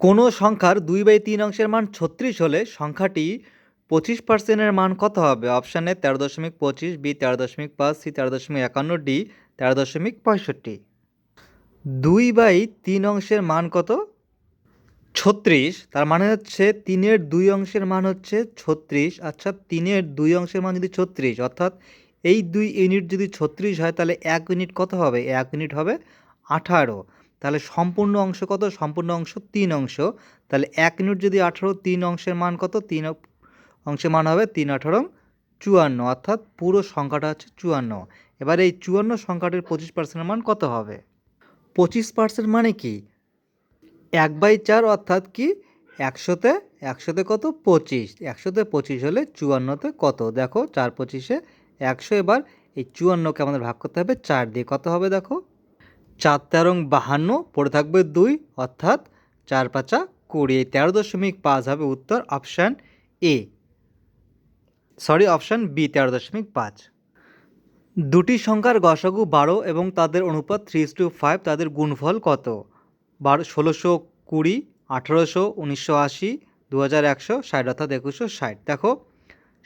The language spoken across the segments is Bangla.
কোনো সংখ্যার 2/3 অংশের মান 36 হলে সংখ্যাটি 25%-এর মান কত হবে? Option A 13.25, B 13.5, C 13.51, D 13.65। 2/3 অংশের মান কত? 36। তার মানে হচ্ছে 3-এর 2 অংশের মান হচ্ছে 36। আচ্ছা, 3-এর 2 অংশের মান যদি 36, অর্থাৎ এই 2 ইউনিট যদি 36 হয়, তাহলে 1 ইউনিট কত হবে? 1 ইউনিট হবে 18। তাহলে সম্পূর্ণ অংশ কত? সম্পূর্ণ অংশ 3 অংশ। তাহলে 1 ইউনিট যদি 18, 3 অংশের মান কত? 3 অংশের মান হবে 3 18 54, অর্থাৎ পুরো সংখ্যাটা হচ্ছে 54। এবার এই 54 সংখ্যাটির 25%-এর মান কত হবে? 25% মানে কি? 1/4, অর্থাৎ কি 100-তে 100-তে কত? 25। 100-তে 25 হলে 54-তে কত? দেখো 4 25-এ 100। এবার এই 54-কে আমাদের ভাগ করতে হবে 4 দিয়ে। কত হবে দেখো? 4 13 52, পড়ে থাকবে 2, অর্থাৎ 4 5 20। এই 13.5 হবে উত্তর, অপশান এ। Option B 13.5। দুটি সংখ্যার গসাগু 12 এবং তাদের অনুপাত 3:5, তাদের গুণফল কত? 1620, 1800, 1980, 2100, 60, অর্থাৎ 2160। দেখো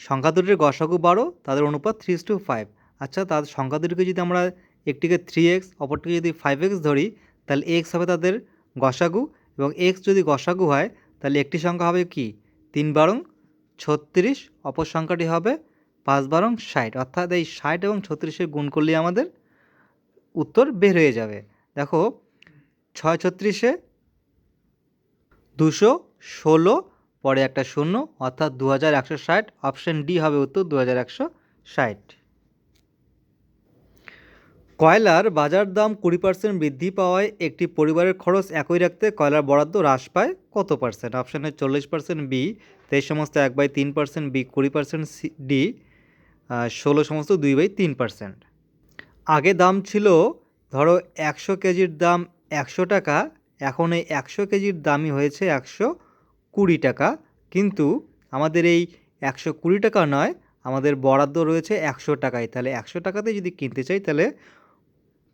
সংখ্যা দুটির গসাগু 12, তাদের অনুপাত 3:5। আচ্ছা, তাদের সংখ্যা দুটিকে যদি আমরা একটিকে 3x, অপরটিকে যদি 5x ধরি, তাহলে x হবে তাদের গসাগু, এবং x যদি গসাগু হয় তাহলে একটি সংখ্যা হবে কি 3 বারং 36, অপর সংখ্যাটি হবে 5 বারং 60, অর্থাৎ এই 60 এবং 36-এর গুণ করলেই আমাদের উত্তর বের হয়ে যাবে। দেখো 6 36-এ 216, পরে একটা শূন্য, অর্থাৎ 2160। অপশান ডি হবে উত্তর, 2160। কয়লার বাজার দাম 20% বৃদ্ধি পাওয়ায় একটি পরিবারের খরচ একই রাখতে কয়লার বরাদ্দ হ্রাস পায় কত পার্সেন্ট? অপশানে 40%, বি 23.1/3%, বি 20%, সি ডি 16.2/3%। আগে দাম ছিল, ধরো 100 কেজির দাম 100 টাকা, এখন এই 100 কেজির দামই হয়েছে 120 টাকা, কিন্তু আমাদের এই 120 টাকা নয়, আমাদের বরাদ্দ রয়েছে 100 টাকায়। তাহলে 100 টাকাতে যদি কিনতে চাই, তাহলে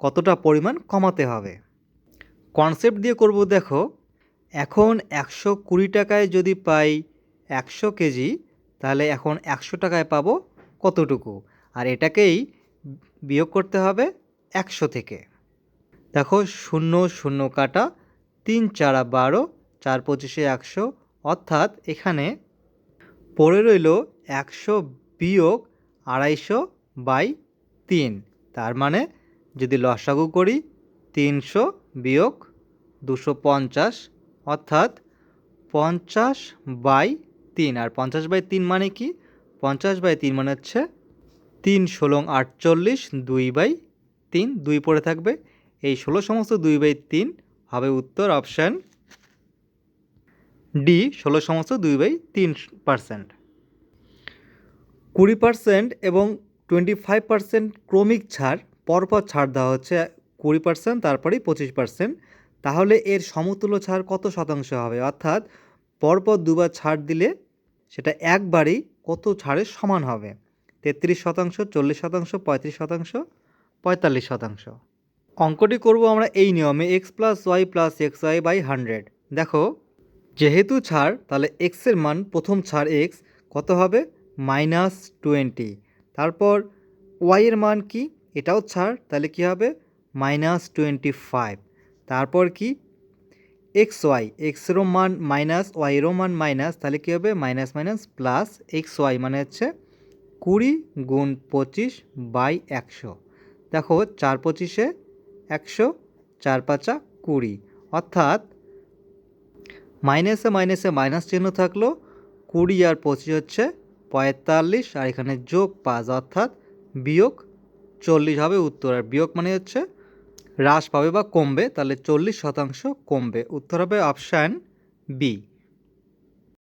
কতটা পরিমাণ কমাতে হবে? কনসেপ্ট দিয়ে করব। দেখো এখন 120 টাকায় যদি পাই 100 কেজি, তাহলে এখন 100 টাকায় পাবো কতটুকু? আর এটাকেই বিয়োগ করতে হবে 100 থেকে। দেখো 0 0 কাটা, 3 4 12, 4 25-এ 100, অর্থাৎ এখানে পড়ে রইল 100 বিয়োগ 250/3। তার মানে যদি লসাগু করি 300 বিয়োগ 250, অর্থাৎ 50/3। আর 50/3 মানে কি? 50/3 মানে হচ্ছে 3 16 48, 2/3, 2 পড়ে থাকবে। এই 16/2/3 হবে উত্তর, অপশান ডি 16/2/3%। 20% এবং 25% ক্রমিক ছাড়, পরপর ছাড় দেওয়া হচ্ছে 20%, তারপরেই 25%। তাহলে এর সমতুল্য ছাড় কত শতাংশ হবে? অর্থাৎ পরপর দুবার ছাড় দিলে সেটা একবারেই কত ছাড়ের সমান হবে? 33%, 40%, 35%, 45%। অঙ্কটি করব আমরা এই নিয়মে, x + y + xy/100। দেখো যেহেতু ছাড়, তাহলে এক্সের মান, প্রথম ছাড় x কত হবে? -20। তারপর y এর মান কি? এটাও ছাড়, তাহলে কি হবে? -25। তারপর কি xy, এক্সেরও মান মাইনাস, ওয়াইয়েরও মান মাইনাস, তাহলে কী হবে? মাইনাস মাইনাস প্লাস xy, মানে হচ্ছে 20 গুণ 25/100। দেখো 4 25-এ 100, 4 5 20, অর্থাৎ মাইনাসে মাইনাসে মাইনাস চিহ্ন থাকলো, 20 আর 25 হচ্ছে 45, আর এখানে যোগ 5, অর্থাৎ বিয়োগ 40 হবে উত্তর। আর বিয়োগ মানে হচ্ছে হ্রাস পাবে বা কমবে, তাহলে 40% কমবে। উত্তর হবে অপশান বি।